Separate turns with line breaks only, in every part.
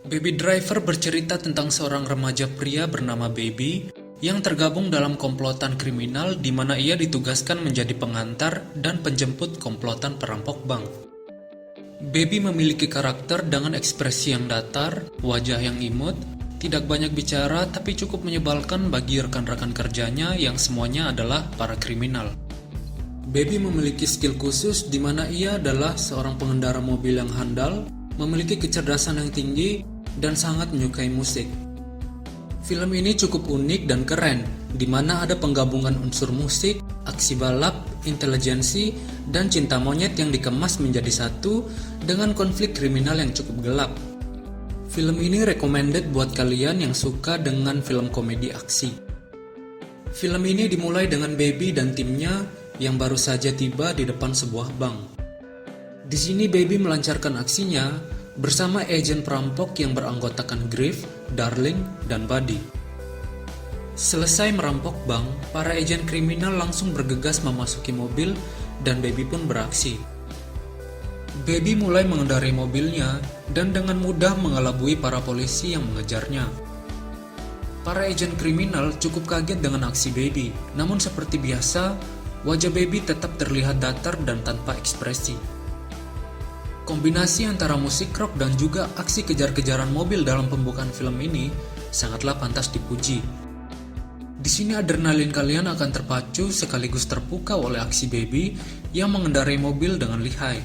Baby Driver bercerita tentang seorang remaja pria bernama Baby yang tergabung dalam komplotan kriminal di mana ia ditugaskan menjadi pengantar dan penjemput komplotan perampok bank. Baby memiliki karakter dengan ekspresi yang datar, wajah yang imut, tidak banyak bicara tapi cukup menyebalkan bagi rekan-rekan kerjanya yang semuanya adalah para kriminal. Baby memiliki skill khusus di mana ia adalah seorang pengendara mobil yang handal, memiliki kecerdasan yang tinggi, dan sangat menyukai musik. Film ini cukup unik dan keren, di mana ada penggabungan unsur musik, aksi balap, intelijensi, dan cinta monyet yang dikemas menjadi satu dengan konflik kriminal yang cukup gelap. Film ini recommended buat kalian yang suka dengan film komedi aksi. Film ini dimulai dengan Baby dan timnya yang baru saja tiba di depan sebuah bank. Di sini Baby melancarkan aksinya bersama agen perampok yang beranggotakan Griff, Darling, dan Buddy. Selesai merampok bank, para agen kriminal langsung bergegas memasuki mobil dan Baby pun beraksi. Baby mulai mengendarai mobilnya dan dengan mudah mengelabui para polisi yang mengejarnya. Para agen kriminal cukup kaget dengan aksi Baby, namun seperti biasa, wajah Baby tetap terlihat datar dan tanpa ekspresi. Kombinasi antara musik rock dan juga aksi kejar-kejaran mobil dalam pembukaan film ini sangatlah pantas dipuji. Di sini adrenalin kalian akan terpacu sekaligus terpukau oleh aksi Baby yang mengendarai mobil dengan lihai.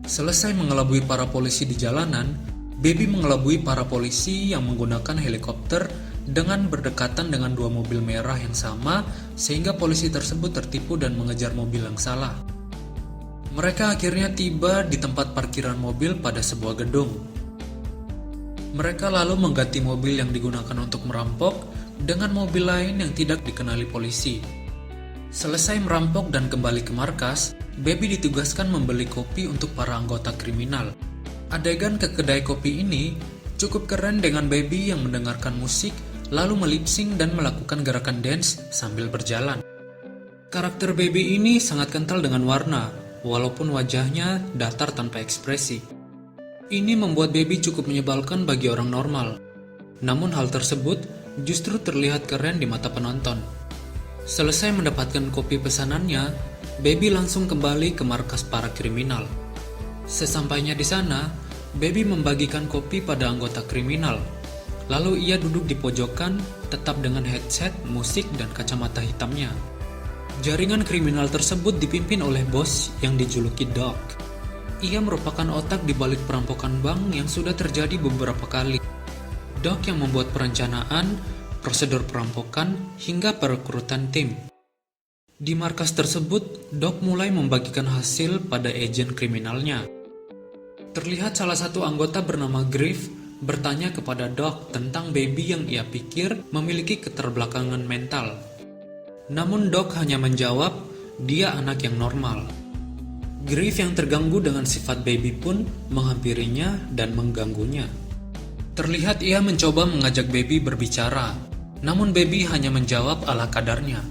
Selesai mengelabui para polisi di jalanan, Baby mengelabui para polisi yang menggunakan helikopter dengan berdekatan dengan dua mobil merah yang sama sehingga polisi tersebut tertipu dan mengejar mobil yang salah. Mereka akhirnya tiba di tempat parkiran mobil pada sebuah gedung. Mereka lalu mengganti mobil yang digunakan untuk merampok dengan mobil lain yang tidak dikenali polisi. Selesai merampok dan kembali ke markas, Baby ditugaskan membeli kopi untuk para anggota kriminal. Adegan ke kedai kopi ini cukup keren dengan Baby yang mendengarkan musik lalu melipsing dan melakukan gerakan dance sambil berjalan. Karakter Baby ini sangat kental dengan warna, walaupun wajahnya datar tanpa ekspresi. Ini membuat Baby cukup menyebalkan bagi orang normal. Namun hal tersebut justru terlihat keren di mata penonton. Selesai mendapatkan kopi pesanannya, Baby langsung kembali ke markas para kriminal. Sesampainya di sana, Baby membagikan kopi pada anggota kriminal. Lalu ia duduk di pojokan, tetap dengan headset, musik, dan kacamata hitamnya. Jaringan kriminal tersebut dipimpin oleh bos yang dijuluki Doc. Ia merupakan otak di balik perampokan bank yang sudah terjadi beberapa kali. Doc yang membuat perencanaan, prosedur perampokan, hingga perekrutan tim. Di markas tersebut, Doc mulai membagikan hasil pada agen kriminalnya. Terlihat salah satu anggota bernama Griff bertanya kepada Doc tentang Baby yang ia pikir memiliki keterbelakangan mental. Namun Doc hanya menjawab, dia anak yang normal. Griff yang terganggu dengan sifat Baby pun menghampirinya dan mengganggunya. Terlihat ia mencoba mengajak Baby berbicara, namun Baby hanya menjawab ala kadarnya.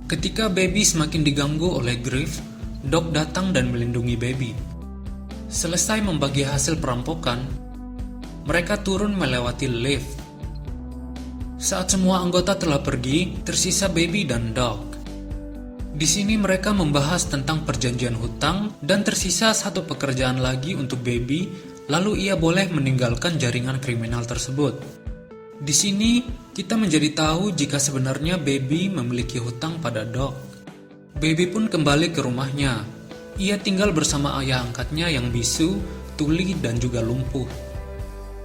Ketika Baby semakin diganggu oleh Griff, Doc datang dan melindungi Baby. Selesai membagi hasil perampokan, mereka turun melewati lift. Saat semua anggota telah pergi, tersisa Baby dan Doc. Di sini mereka membahas tentang perjanjian hutang dan tersisa satu pekerjaan lagi untuk Baby, lalu ia boleh meninggalkan jaringan kriminal tersebut. Di sini kita menjadi tahu jika sebenarnya Baby memiliki hutang pada Doc. Baby pun kembali ke rumahnya. Ia tinggal bersama ayah angkatnya yang bisu, tuli, dan juga lumpuh.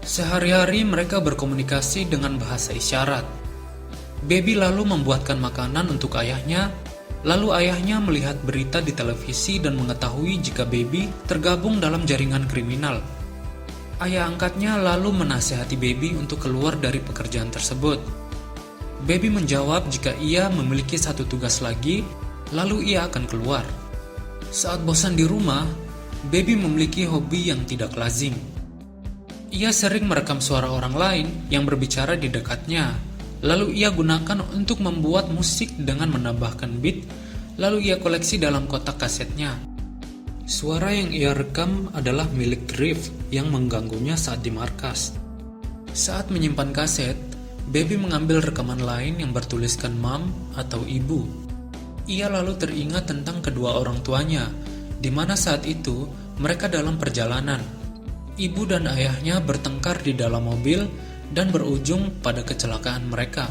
Sehari-hari mereka berkomunikasi dengan bahasa isyarat. Baby lalu membuatkan makanan untuk ayahnya, lalu ayahnya melihat berita di televisi dan mengetahui jika Baby tergabung dalam jaringan kriminal. Ayah angkatnya lalu menasihati Baby untuk keluar dari pekerjaan tersebut. Baby menjawab jika ia memiliki satu tugas lagi, lalu ia akan keluar. Saat bosan di rumah, Baby memiliki hobi yang tidak lazim. Ia sering merekam suara orang lain yang berbicara di dekatnya, lalu ia gunakan untuk membuat musik dengan menambahkan beat, lalu ia koleksi dalam kotak kasetnya. Suara yang ia rekam adalah milik Griff yang mengganggunya saat di markas. Saat menyimpan kaset, Baby mengambil rekaman lain yang bertuliskan mom atau ibu. Ia lalu teringat tentang kedua orang tuanya, di mana saat itu mereka dalam perjalanan. Ibu dan ayahnya bertengkar di dalam mobil dan berujung pada kecelakaan mereka.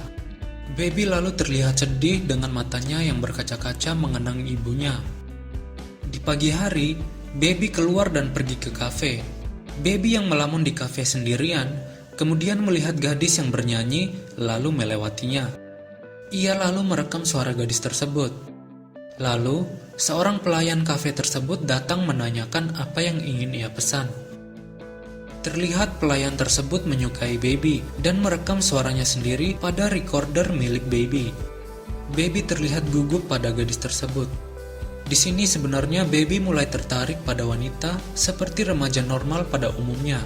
Baby lalu terlihat sedih dengan matanya yang berkaca-kaca mengenang ibunya. Di pagi hari, Baby keluar dan pergi ke kafe. Baby yang melamun di kafe sendirian, kemudian melihat gadis yang bernyanyi lalu melewatinya. Ia lalu merekam suara gadis tersebut. Lalu, seorang pelayan kafe tersebut datang menanyakan apa yang ingin ia pesan. Terlihat pelayan tersebut menyukai Baby dan merekam suaranya sendiri pada recorder milik Baby. Baby terlihat gugup pada gadis tersebut. Di sini sebenarnya Baby mulai tertarik pada wanita seperti remaja normal pada umumnya.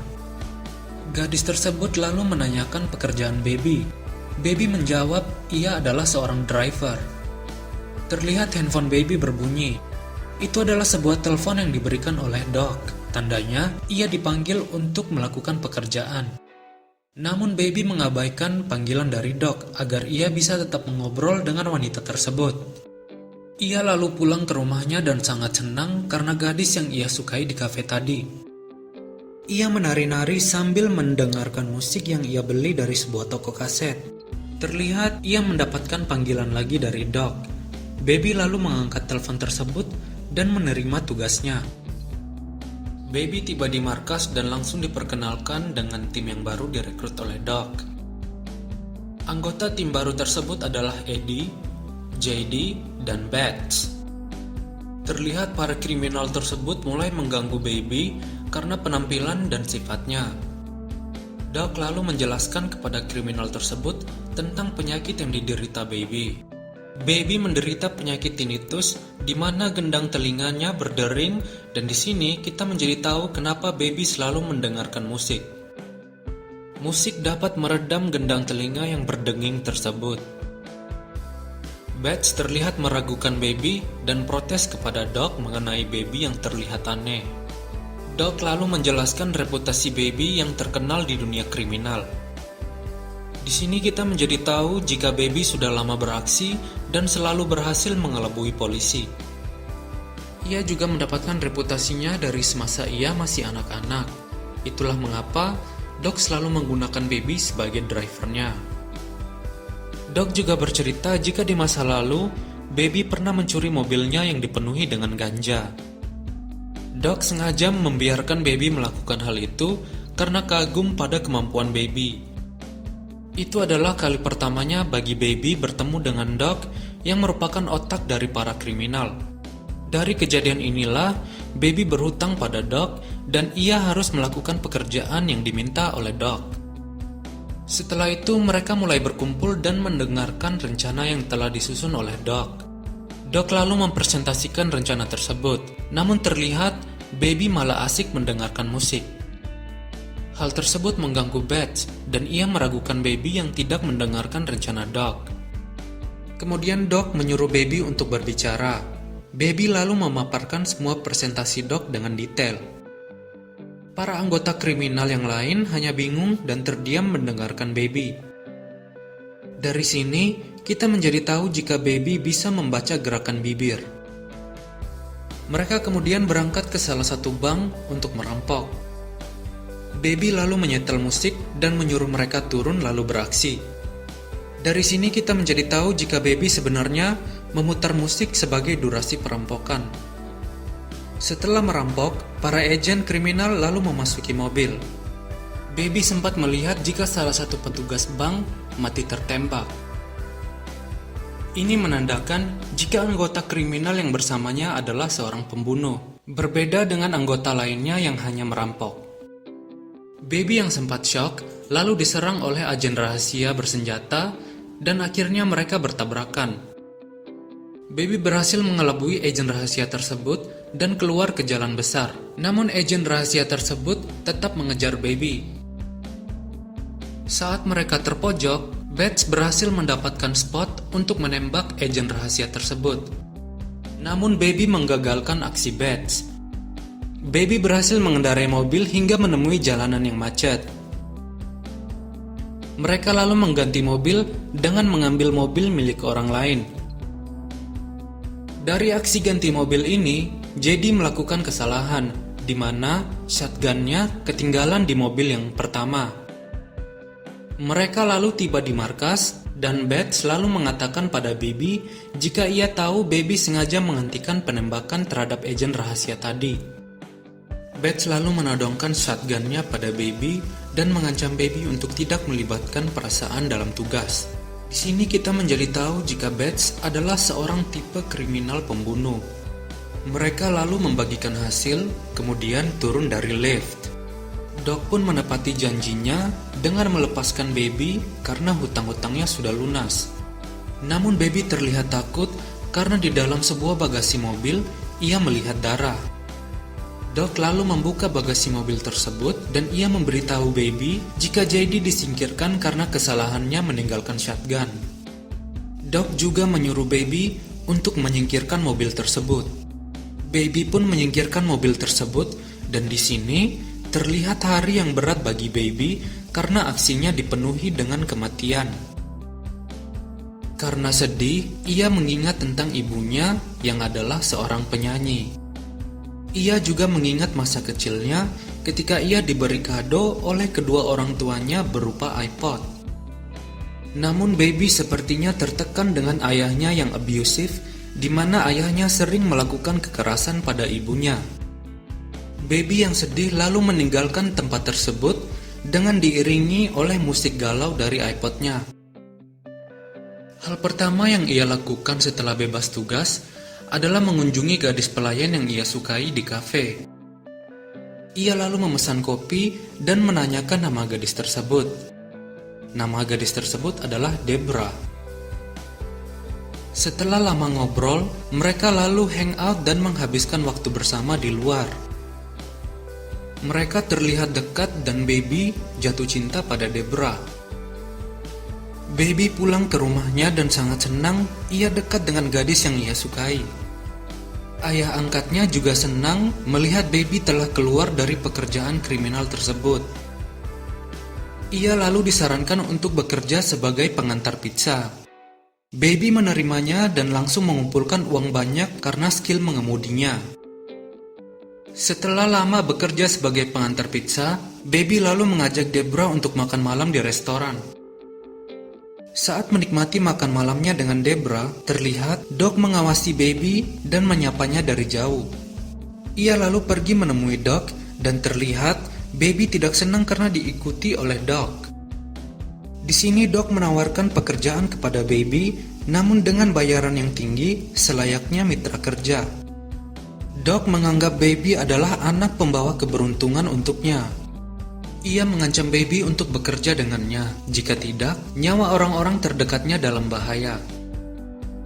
Gadis tersebut lalu menanyakan pekerjaan Baby. Baby menjawab ia adalah seorang driver. Terlihat handphone Baby berbunyi. Itu adalah sebuah telepon yang diberikan oleh Doc. Tandanya ia dipanggil untuk melakukan pekerjaan. Namun Baby mengabaikan panggilan dari Doc agar ia bisa tetap mengobrol dengan wanita tersebut. Ia lalu pulang ke rumahnya dan sangat senang karena gadis yang ia sukai di kafe tadi. Ia menari-nari sambil mendengarkan musik yang ia beli dari sebuah toko kaset. Terlihat ia mendapatkan panggilan lagi dari Doc. Baby lalu mengangkat telepon tersebut dan menerima tugasnya. Baby tiba di markas dan langsung diperkenalkan dengan tim yang baru direkrut oleh Doc. Anggota tim baru tersebut adalah Eddie, JD, dan Bats. Terlihat para kriminal tersebut mulai mengganggu Baby karena penampilan dan sifatnya. Doc lalu menjelaskan kepada kriminal tersebut tentang penyakit yang diderita Baby. Baby menderita penyakit tinnitus di mana gendang telinganya berdering, dan di sini kita menjadi tahu kenapa Baby selalu mendengarkan musik. Musik dapat meredam gendang telinga yang berdenging tersebut. Bats terlihat meragukan Baby dan protes kepada Doc mengenai Baby yang terlihat aneh. Doc lalu menjelaskan reputasi Baby yang terkenal di dunia kriminal. Di sini kita menjadi tahu jika Baby sudah lama beraksi dan selalu berhasil mengelabui polisi. Ia juga mendapatkan reputasinya dari semasa ia masih anak-anak. Itulah mengapa Doc selalu menggunakan Baby sebagai drivernya. Doc juga bercerita jika di masa lalu, Baby pernah mencuri mobilnya yang dipenuhi dengan ganja. Doc sengaja membiarkan Baby melakukan hal itu karena kagum pada kemampuan Baby. Itu adalah kali pertamanya bagi Baby bertemu dengan Doc yang merupakan otak dari para kriminal. Dari kejadian inilah, Baby berhutang pada Doc dan ia harus melakukan pekerjaan yang diminta oleh Doc. Setelah itu mereka mulai berkumpul dan mendengarkan rencana yang telah disusun oleh Doc. Doc lalu mempresentasikan rencana tersebut, namun terlihat Baby malah asik mendengarkan musik. Hal tersebut mengganggu Bats dan ia meragukan Baby yang tidak mendengarkan rencana Doc. Kemudian Doc menyuruh Baby untuk berbicara. Baby lalu memaparkan semua presentasi Doc dengan detail. Para anggota kriminal yang lain hanya bingung dan terdiam mendengarkan Baby. Dari sini, kita menjadi tahu jika Baby bisa membaca gerakan bibir. Mereka kemudian berangkat ke salah satu bank untuk merampok. Baby lalu menyetel musik dan menyuruh mereka turun lalu beraksi. Dari sini kita menjadi tahu jika Baby sebenarnya memutar musik sebagai durasi perampokan. Setelah merampok, para agen kriminal lalu memasuki mobil. Baby sempat melihat jika salah satu petugas bank mati tertembak. Ini menandakan jika anggota kriminal yang bersamanya adalah seorang pembunuh, berbeda dengan anggota lainnya yang hanya merampok. Baby yang sempat shock lalu diserang oleh agen rahasia bersenjata dan akhirnya mereka bertabrakan. Baby berhasil mengelabui agen rahasia tersebut dan keluar ke jalan besar. Namun agen rahasia tersebut tetap mengejar Baby. Saat mereka terpojok, Bats berhasil mendapatkan spot untuk menembak agen rahasia tersebut. Namun Baby menggagalkan aksi Bats. Baby berhasil mengendarai mobil hingga menemui jalanan yang macet. Mereka lalu mengganti mobil dengan mengambil mobil milik orang lain. Dari aksi ganti mobil ini, JD melakukan kesalahan, di mana shotgunnya ketinggalan di mobil yang pertama. Mereka lalu tiba di markas, dan Bates lalu mengatakan pada Baby jika ia tahu Baby sengaja menghentikan penembakan terhadap agen rahasia tadi. Bates lalu menodongkan shotgunnya pada Baby dan mengancam Baby untuk tidak melibatkan perasaan dalam tugas. Di sini kita menjadi tahu jika Bates adalah seorang tipe kriminal pembunuh. Mereka lalu membagikan hasil, kemudian turun dari lift. Doc pun menepati janjinya dengan melepaskan Baby karena hutang-hutangnya sudah lunas. Namun Baby terlihat takut karena di dalam sebuah bagasi mobil ia melihat darah. Doc lalu membuka bagasi mobil tersebut dan ia memberitahu Baby jika JD disingkirkan karena kesalahannya meninggalkan shotgun. Doc juga menyuruh Baby untuk menyingkirkan mobil tersebut. Baby pun menyingkirkan mobil tersebut dan di sini terlihat hari yang berat bagi Baby karena aksinya dipenuhi dengan kematian. Karena sedih, ia mengingat tentang ibunya yang adalah seorang penyanyi. Ia juga mengingat masa kecilnya ketika ia diberi kado oleh kedua orang tuanya berupa iPod. Namun Baby sepertinya tertekan dengan ayahnya yang abusive, di mana ayahnya sering melakukan kekerasan pada ibunya. Baby yang sedih lalu meninggalkan tempat tersebut dengan diiringi oleh musik galau dari iPodnya. Hal pertama yang ia lakukan setelah bebas tugas adalah mengunjungi gadis pelayan yang ia sukai di kafe. Ia lalu memesan kopi dan menanyakan nama gadis tersebut. Nama gadis tersebut adalah Debra. Setelah lama ngobrol, mereka lalu hangout dan menghabiskan waktu bersama di luar. Mereka terlihat dekat dan Baby jatuh cinta pada Debra. Baby pulang ke rumahnya dan sangat senang ia dekat dengan gadis yang ia sukai. Ayah angkatnya juga senang melihat Baby telah keluar dari pekerjaan kriminal tersebut. Ia lalu disarankan untuk bekerja sebagai pengantar pizza. Baby menerimanya dan langsung mengumpulkan uang banyak karena skill mengemudinya. Setelah lama bekerja sebagai pengantar pizza, Baby lalu mengajak Debra untuk makan malam di restoran. Saat menikmati makan malamnya dengan Debra, terlihat Doc mengawasi Baby dan menyapanya dari jauh. Ia lalu pergi menemui Doc dan terlihat Baby tidak senang karena diikuti oleh Doc. Di sini Doc menawarkan pekerjaan kepada Baby, namun dengan bayaran yang tinggi selayaknya mitra kerja. Doc menganggap Baby adalah anak pembawa keberuntungan untuknya. Ia mengancam Baby untuk bekerja dengannya, jika tidak, nyawa orang-orang terdekatnya dalam bahaya.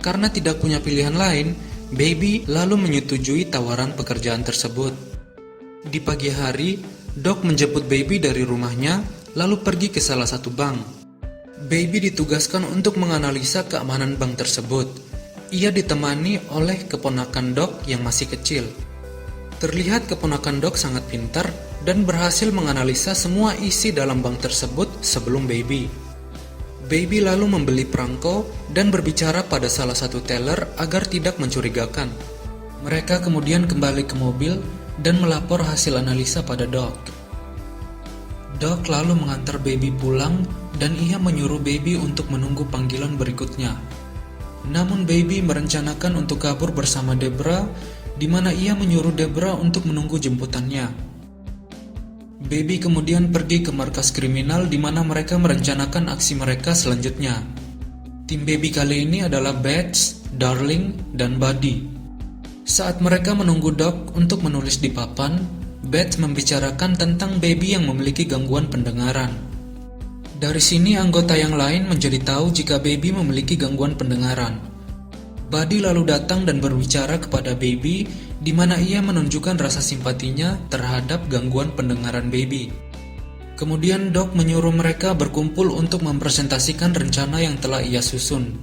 Karena tidak punya pilihan lain, Baby lalu menyetujui tawaran pekerjaan tersebut. Di pagi hari, Doc menjemput Baby dari rumahnya, lalu pergi ke salah satu bank. Baby ditugaskan untuk menganalisa keamanan bank tersebut. Ia ditemani oleh keponakan Doc yang masih kecil. Terlihat keponakan Doc sangat pintar dan berhasil menganalisa semua isi dalam bank tersebut sebelum Baby. Baby lalu membeli perangko dan berbicara pada salah satu teller agar tidak mencurigakan. Mereka kemudian kembali ke mobil dan melapor hasil analisa pada Doc. Doc lalu mengantar Baby pulang dan ia menyuruh Baby untuk menunggu panggilan berikutnya. Namun Baby merencanakan untuk kabur bersama Debra, di mana ia menyuruh Debra untuk menunggu jemputannya. Baby kemudian pergi ke markas kriminal di mana mereka merencanakan aksi mereka selanjutnya. Tim Baby kali ini adalah Bates, Darling, dan Buddy. Saat mereka menunggu Doc untuk menulis di papan, Bates membicarakan tentang Baby yang memiliki gangguan pendengaran. Dari sini anggota yang lain menjadi tahu jika Baby memiliki gangguan pendengaran. Buddy lalu datang dan berbicara kepada Baby, di mana ia menunjukkan rasa simpatinya terhadap gangguan pendengaran Baby. Kemudian Doc menyuruh mereka berkumpul untuk mempresentasikan rencana yang telah ia susun.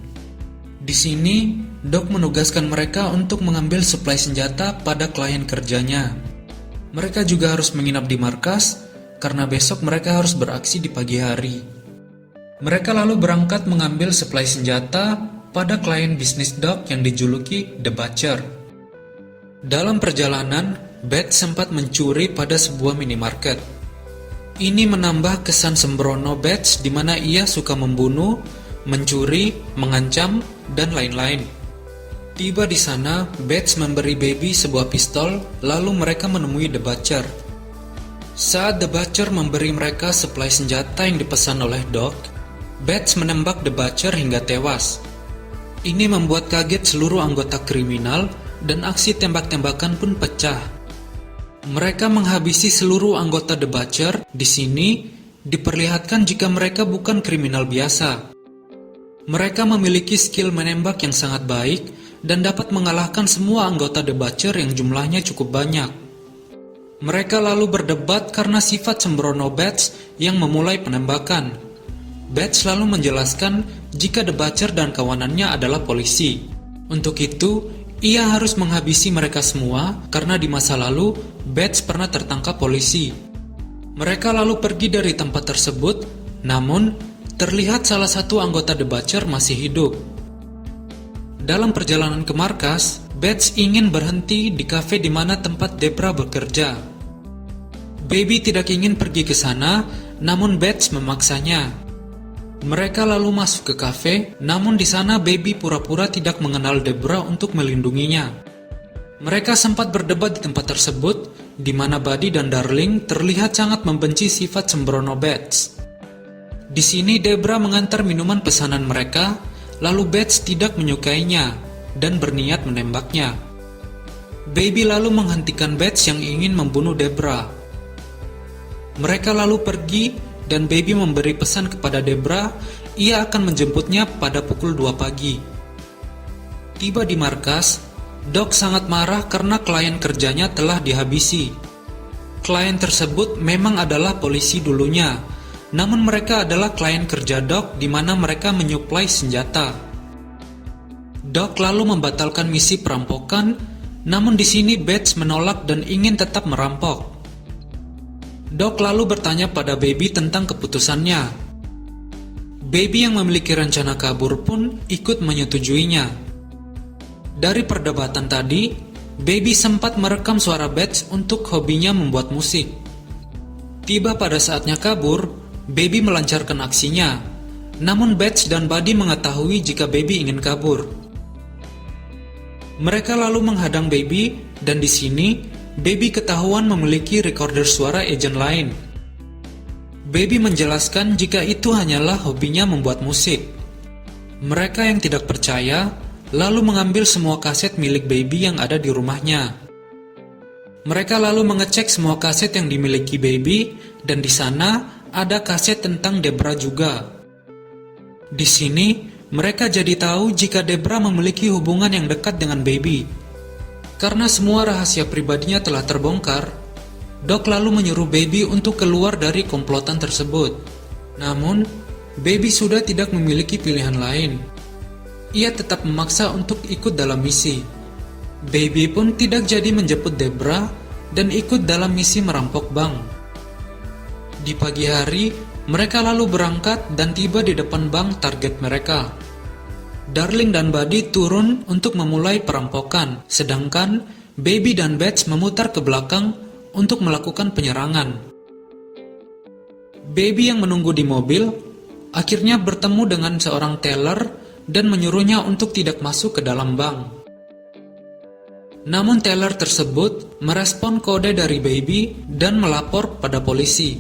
Di sini, Doc menugaskan mereka untuk mengambil suplai senjata pada klien kerjanya. Mereka juga harus menginap di markas karena besok mereka harus beraksi di pagi hari. Mereka lalu berangkat mengambil suplai senjata pada klien bisnis Doc yang dijuluki The Butcher. Dalam perjalanan, Beth sempat mencuri pada sebuah minimarket. Ini menambah kesan sembrono Beth di mana ia suka membunuh, mencuri, mengancam, dan lain-lain. Tiba di sana, Beth memberi Baby sebuah pistol, lalu mereka menemui The Butcher. Saat The Butcher memberi mereka suplai senjata yang dipesan oleh Doc, Beth menembak The Butcher hingga tewas. Ini membuat kaget seluruh anggota kriminal dan aksi tembak-tembakan pun pecah. Mereka menghabisi seluruh anggota The Butcher. Di sini diperlihatkan jika mereka bukan kriminal biasa. Mereka memiliki skill menembak yang sangat baik dan dapat mengalahkan semua anggota The Butcher yang jumlahnya cukup banyak. Mereka lalu berdebat karena sifat sembrono Beth yang memulai penembakan. Beth selalu menjelaskan jika The Butcher dan kawanannya adalah polisi. Untuk itu, ia harus menghabisi mereka semua karena di masa lalu Beth pernah tertangkap polisi. Mereka lalu pergi dari tempat tersebut, namun terlihat salah satu anggota The Butcher masih hidup. Dalam perjalanan ke markas, Beth ingin berhenti di kafe di mana tempat Debra bekerja. Baby tidak ingin pergi ke sana, namun Beth memaksanya. Mereka lalu masuk ke kafe, namun di sana Baby pura-pura tidak mengenal Debra untuk melindunginya. Mereka sempat berdebat di tempat tersebut, di mana Buddy dan Darling terlihat sangat membenci sifat sembrono Beth. Di sini Debra mengantar minuman pesanan mereka, lalu Beth tidak menyukainya dan berniat menembaknya. Baby lalu menghentikan Beth yang ingin membunuh Debra. Mereka lalu pergi dan Baby memberi pesan kepada Debra ia akan menjemputnya pada pukul 2 pagi. Tiba di markas, Doc sangat marah karena klien kerjanya telah dihabisi. Klien tersebut memang adalah polisi dulunya, namun mereka adalah klien kerja Doc di mana mereka menyuplai senjata. Doc lalu membatalkan misi perampokan, namun di sini Beth menolak dan ingin tetap merampok. Doc lalu bertanya pada Baby tentang keputusannya. Baby yang memiliki rencana kabur pun ikut menyetujuinya. Dari perdebatan tadi, Baby sempat merekam suara Beth untuk hobinya membuat musik. Tiba pada saatnya kabur, Baby melancarkan aksinya, namun Beth dan Buddy mengetahui jika Baby ingin kabur. Mereka lalu menghadang Baby, dan di sini Baby ketahuan memiliki recorder suara agen lain. Baby menjelaskan jika itu hanyalah hobinya membuat musik. Mereka yang tidak percaya lalu mengambil semua kaset milik Baby yang ada di rumahnya. Mereka lalu mengecek semua kaset yang dimiliki Baby, dan di sana ada kaset tentang Debra juga. Di sini, mereka jadi tahu jika Debra memiliki hubungan yang dekat dengan Baby. Karena semua rahasia pribadinya telah terbongkar, Doc lalu menyuruh Baby untuk keluar dari komplotan tersebut. Namun, Baby sudah tidak memiliki pilihan lain. Ia tetap memaksa untuk ikut dalam misi. Baby pun tidak jadi menjemput Debra dan ikut dalam misi merampok bank. Di pagi hari, mereka lalu berangkat dan tiba di depan bank target mereka. Darling dan Buddy turun untuk memulai perampokan, sedangkan Baby dan Beth memutar ke belakang untuk melakukan penyerangan. Baby yang menunggu di mobil akhirnya bertemu dengan seorang teller dan menyuruhnya untuk tidak masuk ke dalam bank. Namun teller tersebut merespon kode dari Baby dan melapor pada polisi.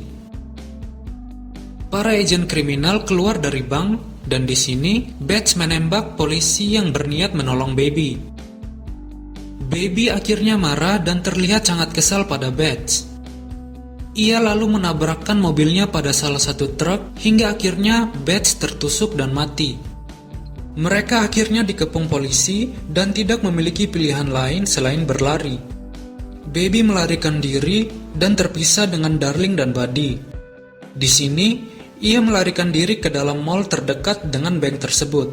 Para agen kriminal keluar dari bank. Dan di sini, Beth menembak polisi yang berniat menolong Baby. Baby akhirnya marah dan terlihat sangat kesal pada Beth. Ia lalu menabrakkan mobilnya pada salah satu truk hingga akhirnya Beth tertusuk dan mati. Mereka akhirnya dikepung polisi dan tidak memiliki pilihan lain selain berlari. Baby melarikan diri dan terpisah dengan Darling dan Buddy. Di sini, ia melarikan diri ke dalam mall terdekat dengan bank tersebut.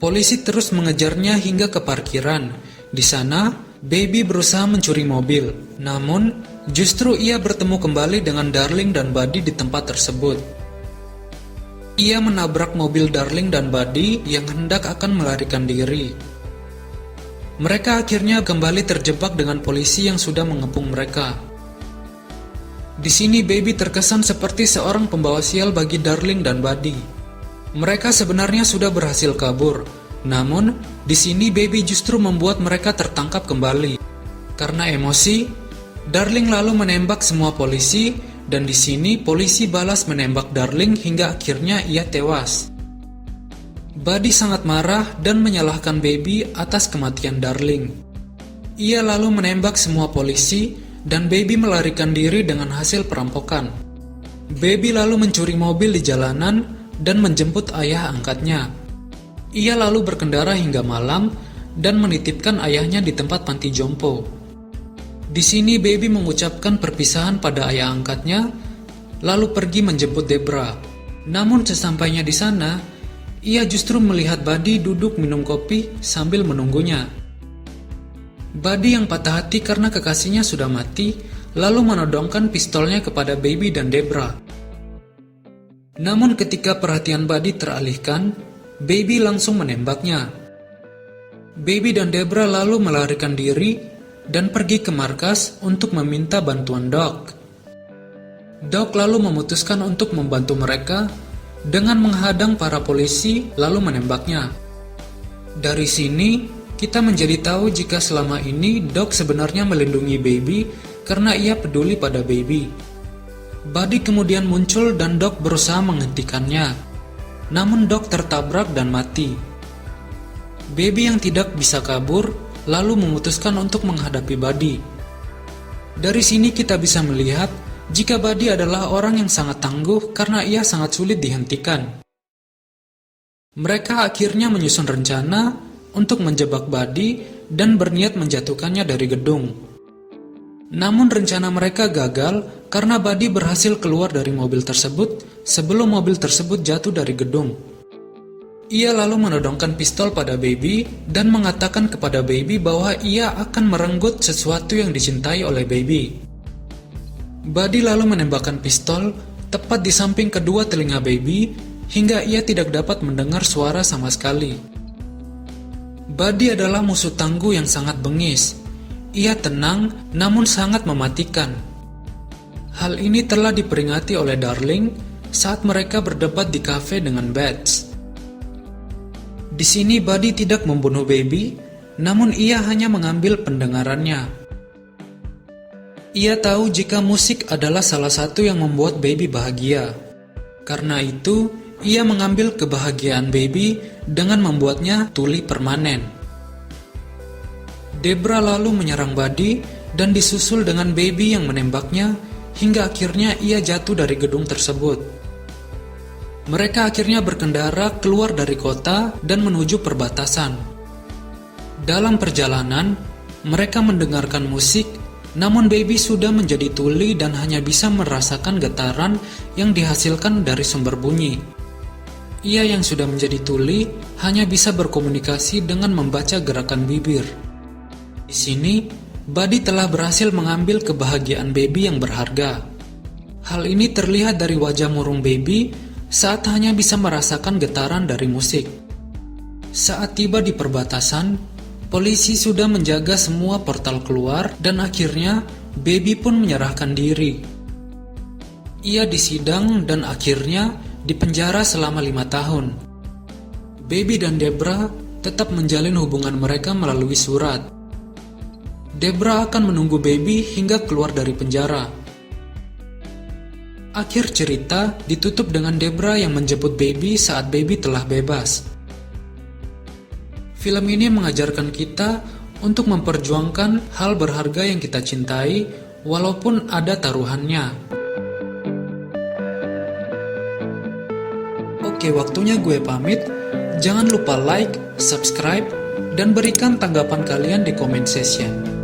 Polisi terus mengejarnya hingga ke parkiran. Di sana, Baby berusaha mencuri mobil, namun justru ia bertemu kembali dengan Darling dan Buddy di tempat tersebut. Ia menabrak mobil Darling dan Buddy yang hendak akan melarikan diri. Mereka akhirnya kembali terjebak dengan polisi yang sudah mengepung mereka. Di sini Baby terkesan seperti seorang pembawa sial bagi Darling dan Buddy. Mereka sebenarnya sudah berhasil kabur, namun di sini Baby justru membuat mereka tertangkap kembali. Karena emosi, Darling lalu menembak semua polisi, dan di sini polisi balas menembak Darling hingga akhirnya ia tewas. Buddy sangat marah dan menyalahkan Baby atas kematian Darling. Ia lalu menembak semua polisi, dan Baby melarikan diri dengan hasil perampokan. Baby lalu mencuri mobil di jalanan dan menjemput ayah angkatnya. Ia lalu berkendara hingga malam dan menitipkan ayahnya di tempat panti jompo. Di sini Baby mengucapkan perpisahan pada ayah angkatnya, lalu pergi menjemput Debra. Namun sesampainya di sana, ia justru melihat Buddy duduk minum kopi sambil menunggunya. Buddy yang patah hati karena kekasihnya sudah mati, lalu menodongkan pistolnya kepada Baby dan Debra. Namun ketika perhatian Buddy teralihkan, Baby langsung menembaknya. Baby dan Debra lalu melarikan diri dan pergi ke markas untuk meminta bantuan Doc. Doc lalu memutuskan untuk membantu mereka dengan menghadang para polisi lalu menembaknya. Dari sini, kita menjadi tahu jika selama ini Doc sebenarnya melindungi Baby karena ia peduli pada Baby. Buddy kemudian muncul dan Doc berusaha menghentikannya. Namun Doc tertabrak dan mati. Baby yang tidak bisa kabur lalu memutuskan untuk menghadapi Buddy. Dari sini kita bisa melihat jika Buddy adalah orang yang sangat tangguh karena ia sangat sulit dihentikan. Mereka akhirnya menyusun rencana untuk menjebak Buddy dan berniat menjatuhkannya dari gedung. Namun rencana mereka gagal karena Buddy berhasil keluar dari mobil tersebut sebelum mobil tersebut jatuh dari gedung. Ia lalu menodongkan pistol pada Baby dan mengatakan kepada Baby bahwa ia akan merenggut sesuatu yang dicintai oleh Baby. Buddy lalu menembakkan pistol tepat di samping kedua telinga Baby hingga ia tidak dapat mendengar suara sama sekali. Buddy adalah musuh tangguh yang sangat bengis. Ia tenang namun sangat mematikan. Hal ini telah diperingati oleh Darling saat mereka berdebat di kafe dengan Bats. Di sini Buddy tidak membunuh Baby, namun ia hanya mengambil pendengarannya. Ia tahu jika musik adalah salah satu yang membuat Baby bahagia. Karena itu, ia mengambil kebahagiaan Baby dengan membuatnya tuli permanen. Debra lalu menyerang Buddy dan disusul dengan Baby yang menembaknya hingga akhirnya ia jatuh dari gedung tersebut. Mereka akhirnya berkendara keluar dari kota dan menuju perbatasan. Dalam perjalanan, mereka mendengarkan musik, namun Baby sudah menjadi tuli dan hanya bisa merasakan getaran yang dihasilkan dari sumber bunyi. Ia yang sudah menjadi tuli hanya bisa berkomunikasi dengan membaca gerakan bibir. Di sini, Buddy telah berhasil mengambil kebahagiaan Baby yang berharga. Hal ini terlihat dari wajah murung Baby saat hanya bisa merasakan getaran dari musik. Saat tiba di perbatasan, polisi sudah menjaga semua portal keluar dan akhirnya Baby pun menyerahkan diri. Ia disidang dan akhirnya dipenjara selama 5 tahun. Baby dan Debra tetap menjalin hubungan mereka melalui surat. Debra akan menunggu Baby hingga keluar dari penjara. Akhir cerita ditutup dengan Debra yang menjemput Baby saat Baby telah bebas. Film ini mengajarkan kita untuk memperjuangkan hal berharga yang kita cintai walaupun ada taruhannya. Oke, waktunya gue pamit. Jangan lupa like, subscribe, dan berikan tanggapan kalian di comment section.